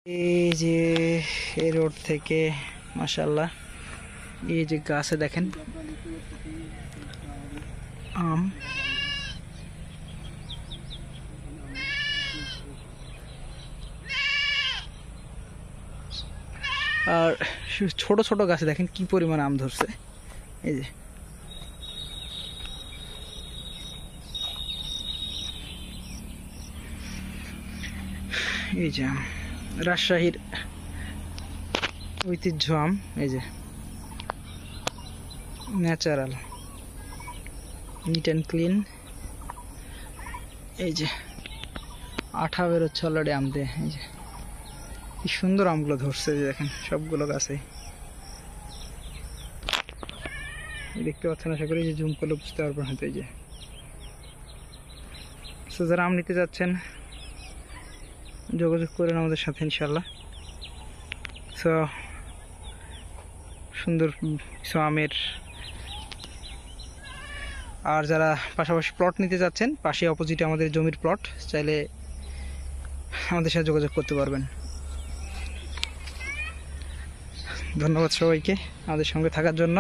এই যে এই রোড থেকে মাশাআল্লাহ এই যে গাছে দেখেন আম, আর ছোট ছোট গাছে দেখেন কি পরিমাণ আম ধরছে। এই যে এই যে আম, রাজশাহীর ঐতিহ্য আম। এই যে ন্যাচারাল, নিট অ্যান্ড ক্লিন। এই যে আঠা বেরোচ্ছে অলরেডি আম দিয়ে। এই যে কি সুন্দর আমগুলো ধরছে, যে দেখেন সবগুলো গাছে দেখতে পাচ্ছেন, আশা করি যে জুম করলে বুঝতে পারবেন হয়তো। এই যে সো যারা আম নিতে যাচ্ছেন যোগাযোগ করেন আমাদের সাথে ইনশাল্লাহ। সো সুন্দর কিছু আমের, আর যারা পাশাপাশি প্লট নিতে যাচ্ছেন, পাশে অপোজিটে আমাদের জমির প্লট, চাইলে আমাদের সাথে যোগাযোগ করতে পারবেন। ধন্যবাদ সবাইকে আমাদের সঙ্গে থাকার জন্য।